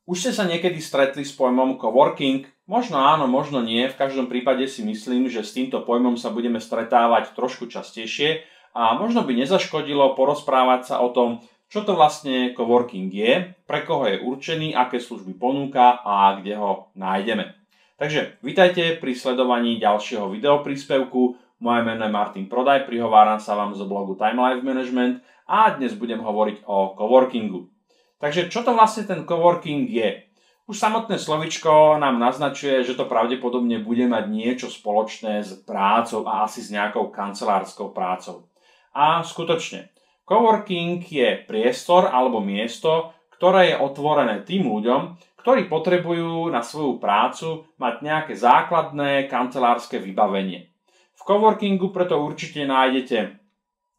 Už ste sa niekedy stretli s pojmom coworking? Možno áno, možno nie. V každom prípade si myslím, že s týmto pojmom sa budeme stretávať trošku častejšie a možno by nezaškodilo porozprávať sa o tom, čo to vlastne coworking je, pre koho je určený, aké služby ponúka a kde ho nájdeme. Takže vítajte pri sledovaní ďalšieho videopríspevku. Moje meno je Martin Prodaj, prihováram sa vám z blogu Time Life Management a dnes budem hovoriť o coworkingu. Takže čo to vlastne ten coworking je? Už samotné slovičko nám naznačuje, že to pravdepodobne bude mať niečo spoločné s prácou a asi s nejakou kancelárskou prácou. A skutočne, coworking je priestor alebo miesto, ktoré je otvorené tým ľuďom, ktorí potrebujú na svoju prácu mať nejaké základné kancelárske vybavenie. V coworkingu preto určite nájdete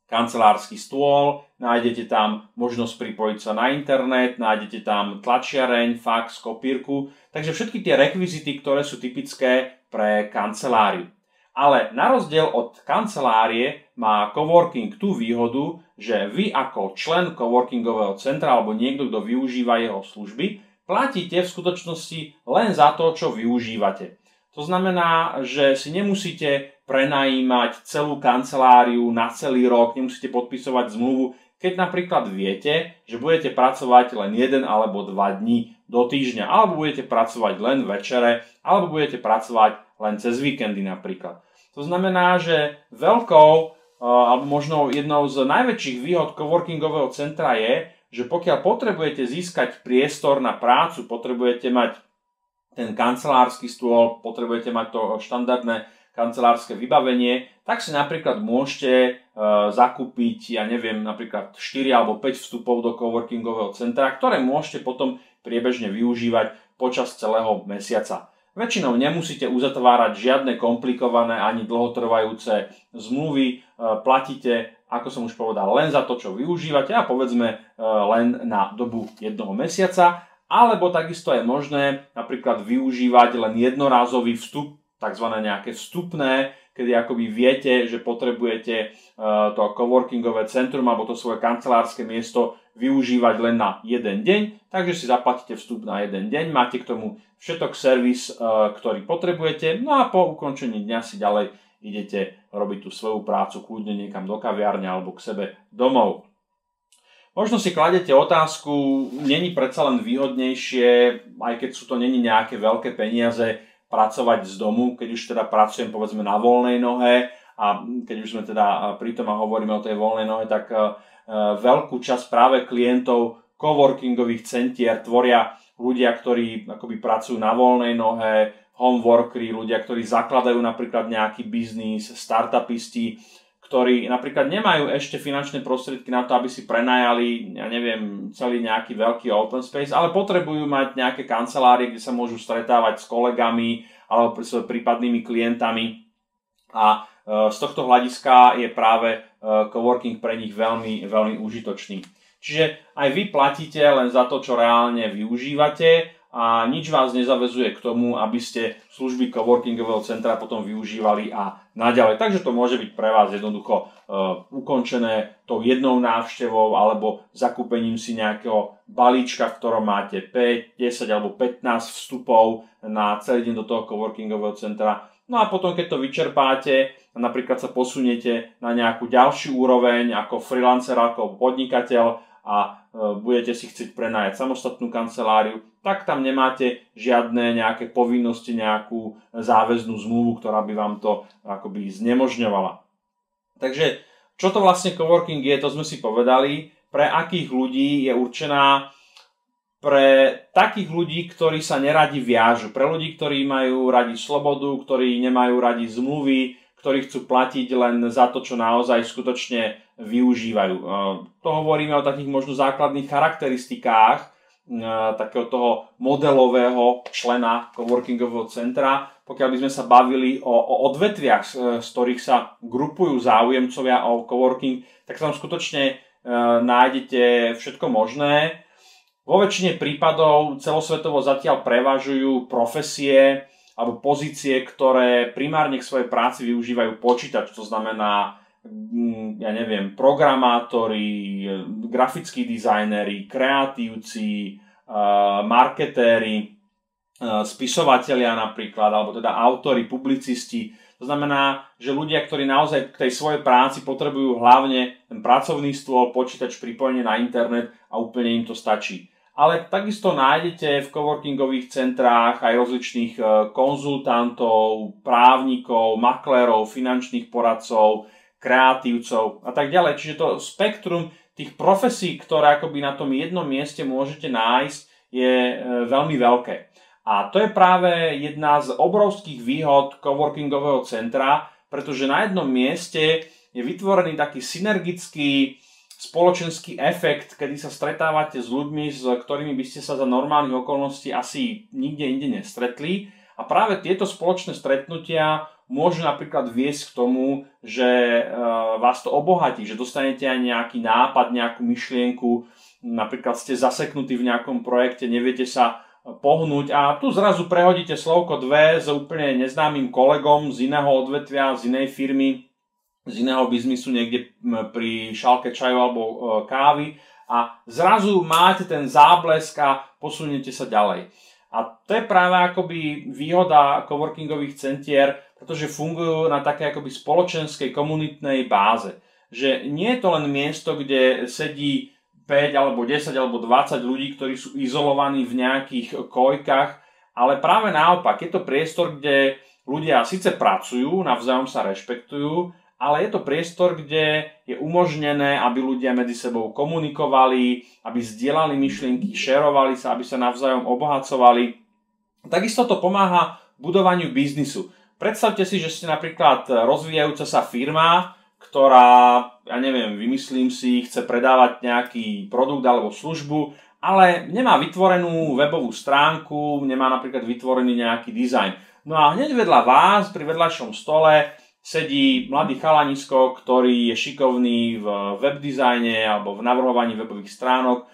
kancelársky stôl, nájdete tam možnosť pripojiť sa na internet, nájdete tam tlačiareň, fax, kopírku, takže všetky tie rekvizity, ktoré sú typické pre kanceláriu. Ale na rozdiel od kancelárie má coworking tú výhodu, že vy ako člen coworkingového centra alebo niekto, kto využíva jeho služby, platíte v skutočnosti len za to, čo využívate. To znamená, že si nemusíte prenajímať celú kanceláriu na celý rok, nemusíte podpisovať zmluvu, keď napríklad viete, že budete pracovať len 1 alebo 2 dní do týždňa, alebo budete pracovať len večere, alebo budete pracovať len cez víkendy napríklad. To znamená, že alebo možno jednou z najväčších výhod coworkingového centra je, že pokiaľ potrebujete získať priestor na prácu, potrebujete mať ten kancelársky stôl, potrebujete mať to štandardné kancelárske vybavenie, tak si napríklad môžete zakúpiť, napríklad 4 alebo 5 vstupov do coworkingového centra, ktoré môžete potom priebežne využívať počas celého mesiaca. Väčšinou nemusíte uzatvárať žiadne komplikované ani dlhotrvajúce zmluvy, platíte, ako som už povedal, len za to, čo využívate a povedzme len na dobu 1 mesiaca. Alebo takisto je možné napríklad využívať len jednorázový vstup, tzv. Nejaké vstupné, kedy akoby viete, že potrebujete to coworkingové centrum alebo to svoje kancelárske miesto využívať len na jeden deň, takže si zaplatíte vstup na jeden deň, máte k tomu všetok servis, ktorý potrebujete, no a po ukončení dňa si ďalej idete robiť tú svoju prácu kľudne niekam do kaviárne alebo k sebe domov. Možno si kladete otázku, není predsa len výhodnejšie, aj keď sú to není nejaké veľké peniaze, pracovať z domu, keď už teda pracujem povedzme na voľnej nohe a keď už sme teda pri tom a hovoríme o tej voľnej nohe, tak veľkú časť práve klientov coworkingových centier tvoria ľudia, ktorí akoby pracujú na voľnej nohe, homeworkery, ľudia, ktorí zakladajú napríklad nejaký biznis, startupisti, ktorí napríklad nemajú ešte finančné prostriedky na to, aby si prenajali, celý nejaký veľký open space, ale potrebujú mať nejaké kancelárie, kde sa môžu stretávať s kolegami alebo s prípadnými klientami. A z tohto hľadiska je práve coworking pre nich veľmi, veľmi užitočný. Čiže aj vy platíte len za to, čo reálne využívate, a nič vás nezaväzuje k tomu, aby ste služby coworkingového centra potom využívali a naďalej. Takže to môže byť pre vás jednoducho ukončené tou jednou návštevou alebo zakúpením si nejakého balíčka, v ktorom máte 5, 10 alebo 15 vstupov na celý deň do toho coworkingového centra. No a potom, keď to vyčerpáte, napríklad sa posuniete na nejakú ďalšiu úroveň ako freelancer, ako podnikateľ a budete si chcieť prenajať samostatnú kanceláriu, tak tam nemáte žiadne nejaké povinnosti, nejakú záväznú zmluvu, ktorá by vám to akoby znemožňovala. Takže čo to vlastne coworking je, to sme si povedali. Pre akých ľudí je určená? Pre takých ľudí, ktorí sa neradi viažu, pre ľudí, ktorí majú radi slobodu, ktorí nemajú radi zmluvy, ktorí chcú platiť len za to, čo naozaj skutočne využívajú. To hovoríme o takých možno základných charakteristikách takého toho modelového člena coworkingového centra. Pokiaľ by sme sa bavili o odvetviach, z ktorých sa grupujú záujemcovia o coworking, tak tam skutočne nájdete všetko možné. Vo väčšine prípadov celosvetovo zatiaľ prevažujú profesie alebo pozície, ktoré primárne k svojej práci využívajú počítač, to znamená programátori, grafickí dizajneri, kreatívci, marketéri, spisovatelia napríklad, alebo teda autori, publicisti. To znamená, že ľudia, ktorí naozaj k tej svojej práci potrebujú hlavne ten pracovný stôl, počítač, pripojenie na internet a úplne im to stačí. Ale takisto nájdete v coworkingových centrách aj rozličných konzultantov, právnikov, maklérov, finančných poradcov, kreatívcov a tak ďalej. Čiže to spektrum tých profesí, ktoré akoby na tom jednom mieste môžete nájsť, je veľmi veľké. A to je práve jedna z obrovských výhod coworkingového centra, pretože na jednom mieste je vytvorený taký synergický spoločenský efekt, kedy sa stretávate s ľuďmi, s ktorými by ste sa za normálnych okolností asi nikde inde nestretli. A práve tieto spoločné stretnutia môžu napríklad viesť k tomu, že vás to obohatí, že dostanete aj nejaký nápad, nejakú myšlienku, napríklad ste zaseknutí v nejakom projekte, neviete sa pohnúť a tu zrazu prehodíte slovko dve s úplne neznámym kolegom z iného odvetvia, z inej firmy, z iného biznisu niekde pri šálke čaju alebo kávy a zrazu máte ten záblesk a posuniete sa ďalej. A to je práve akoby výhoda coworkingových centier, pretože fungujú na také akoby spoločenskej komunitnej báze. Že nie je to len miesto, kde sedí 5 alebo 10 alebo 20 ľudí, ktorí sú izolovaní v nejakých kojkách, ale práve naopak, je to priestor, kde ľudia síce pracujú, navzájom sa rešpektujú, ale je to priestor, kde je umožnené, aby ľudia medzi sebou komunikovali, aby zdieľali myšlienky, šerovali sa, aby sa navzájom obohacovali. Takisto to pomáha budovaniu biznisu. Predstavte si, že ste napríklad rozvíjajúca sa firma, ktorá, ja neviem, vymyslím si, chce predávať nejaký produkt alebo službu, ale nemá vytvorenú webovú stránku, nemá napríklad vytvorený nejaký dizajn. No a hneď vedľa vás, pri vedľajšom stole, sedí mladý chalanisko, ktorý je šikovný v webdizajne alebo v navrhovaní webových stránok.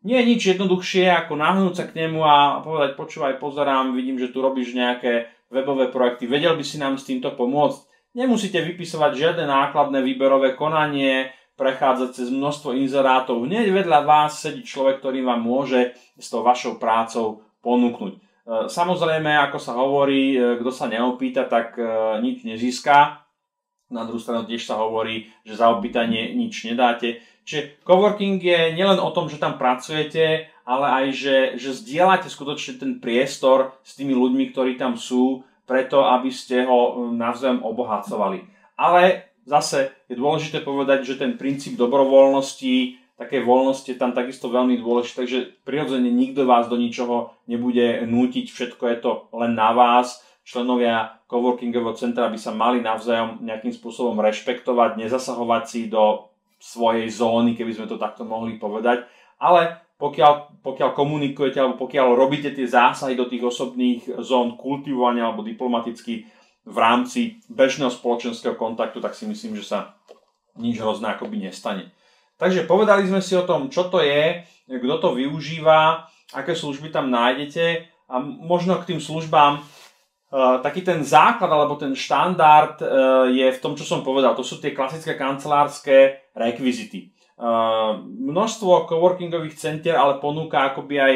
Nie je nič jednoduchšie, ako nahnúť sa k nemu a povedať, počúvaj, pozerám, vidím, že tu robíš nejaké webové projekty, vedel by si nám s týmto pomôcť? Nemusíte vypisovať žiadne nákladné výberové konanie, prechádzať cez množstvo inzerátov. Hneď vedľa vás sedí človek, ktorý vám môže s tou vašou prácou ponúknuť. Samozrejme, ako sa hovorí, kto sa neopýta, tak nič nezíska. Na druhú stranu tiež sa hovorí, že za opýtanie nič nedáte. Čiže coworking je nielen o tom, že tam pracujete, ale aj, že zdieľate skutočne ten priestor s tými ľuďmi, ktorí tam sú, preto aby ste ho navzájom obohacovali. Ale zase je dôležité povedať, že ten princíp dobrovoľnosti, také voľnosti je tam takisto veľmi dôležité, takže prirodzene nikto vás do ničoho nebude nútiť, všetko je to len na vás. Členovia coworkingového centra by sa mali navzájom nejakým spôsobom rešpektovať, nezasahovať si do svojej zóny, keby sme to takto mohli povedať, ale pokiaľ komunikujete alebo pokiaľ robíte tie zásahy do tých osobných zón kultivovania alebo diplomaticky v rámci bežného spoločenského kontaktu, tak si myslím, že sa nič hrozné akoby nestane. Takže povedali sme si o tom, čo to je, kto to využíva, aké služby tam nájdete a možno k tým službám taký ten základ alebo ten štandard je v tom, čo som povedal. To sú tie klasické kancelárske rekvizity. Množstvo coworkingových centier ale ponúka akoby aj,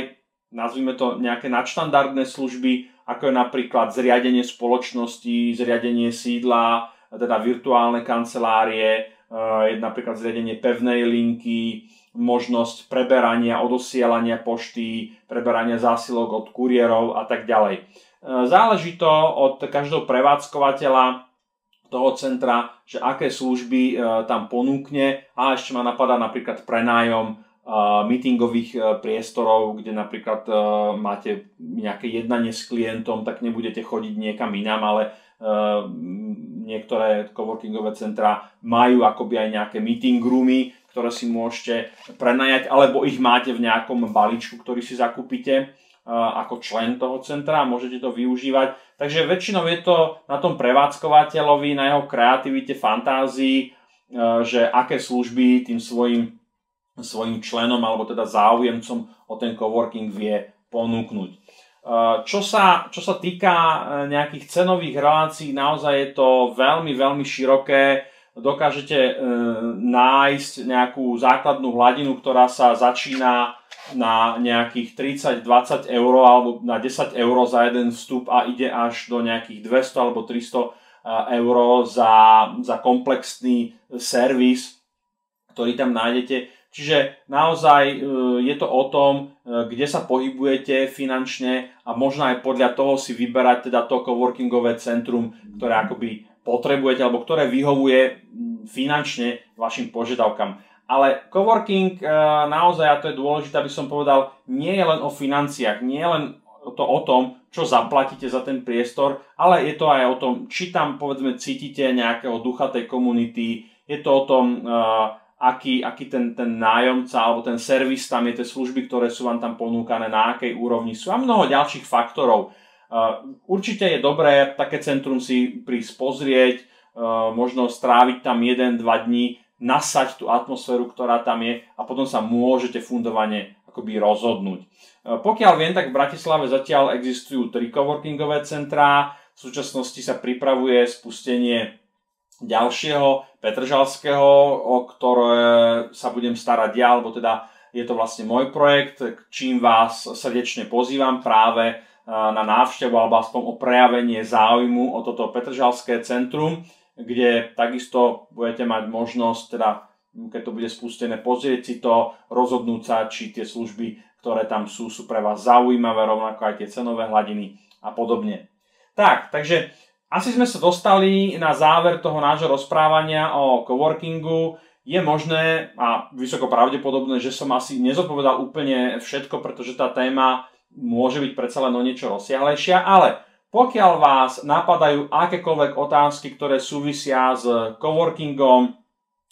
nazvime to, nejaké nadštandardné služby, ako je napríklad zriadenie spoločnosti, zriadenie sídla, teda virtuálne kancelárie, je napríklad zriadenie pevnej linky, možnosť preberania, odosielania pošty, preberania zásilok od kuriérov a tak ďalej. Záleží to od každého prevádzkovateľa toho centra, že aké služby tam ponúkne a ešte ma napadá napríklad prenájom meetingových priestorov, kde napríklad máte nejaké jednanie s klientom, tak nebudete chodiť niekam inám, ale niektoré coworkingové centra majú akoby aj nejaké meeting roomy, ktoré si môžete prenajať, alebo ich máte v nejakom balíčku, ktorý si zakúpite ako člen toho centra a môžete to využívať. Takže väčšinou je to na tom prevádzkovateľovi, na jeho kreativite, fantázii, že aké služby tým svojim členom alebo teda záujemcom o ten coworking vie ponúknuť. Čo sa týka nejakých cenových relácií, naozaj je to veľmi, veľmi široké. Dokážete nájsť nejakú základnú hladinu, ktorá sa začína na nejakých 30-20 eur alebo na 10 eur za jeden vstup a ide až do nejakých 200 alebo 300 eur za komplexný servis, ktorý tam nájdete. Čiže naozaj je to o tom, kde sa pohybujete finančne a možno aj podľa toho si vyberať teda to coworkingové centrum, ktoré akoby potrebujete alebo ktoré vyhovuje finančne vašim požiadavkám. Ale coworking naozaj, a to je dôležité, aby som povedal, nie je len o financiách, nie je len to o tom, čo zaplatíte za ten priestor, ale je to aj o tom, či tam povedzme cítite nejakého ducha tej komunity, je to o tom, aký ten nájomca alebo ten servis tam je, tie služby, ktoré sú vám tam ponúkané, na akej úrovni sú a mnoho ďalších faktorov. Určite je dobré také centrum si prísť pozrieť, možno stráviť tam 1-2 dní, nasať tú atmosféru, ktorá tam je a potom sa môžete fundovane akoby rozhodnúť. Pokiaľ viem, tak v Bratislave zatiaľ existujú 3 coworkingové centrá, v súčasnosti sa pripravuje spustenie ďalšieho petržalského, o ktoré sa budem starať ja, alebo teda je to vlastne môj projekt, čím vás srdečne pozývam práve na návštevu alebo aspoň o prejavenie záujmu o toto petržalské centrum, kde takisto budete mať možnosť, teda keď to bude spustené, pozrieť si to, rozhodnúť sa, či tie služby, ktoré tam sú pre vás zaujímavé, rovnako aj tie cenové hladiny a podobne. Takže asi sme sa dostali na záver toho nášho rozprávania o coworkingu. Je možné a vysoko pravdepodobné, že som asi nezodpovedal úplne všetko, pretože tá téma môže byť predsa len o niečo rozsiahlejšia, ale pokiaľ vás napadajú akékoľvek otázky, ktoré súvisia s coworkingom,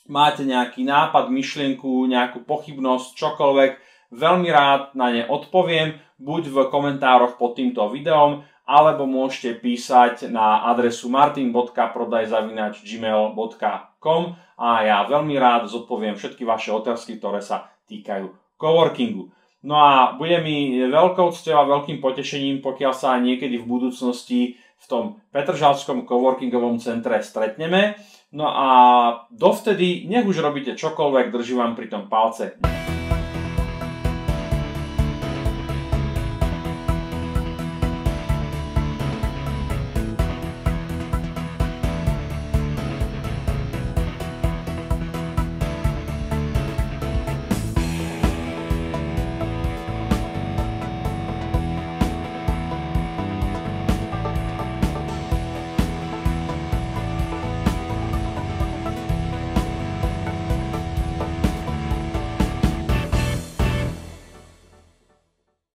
máte nejaký nápad, myšlienku, nejakú pochybnosť, čokoľvek, veľmi rád na ne odpoviem, buď v komentároch pod týmto videom, alebo môžete písať na adresu martin.prodaj@gmail.com a ja veľmi rád zodpoviem všetky vaše otázky, ktoré sa týkajú coworkingu. No a bude mi veľkou cťou a veľkým potešením, pokiaľ sa niekedy v budúcnosti v tom petržalskom coworkingovom centre stretneme. No a dovtedy nech už robíte čokoľvek, držím vám pri tom palce.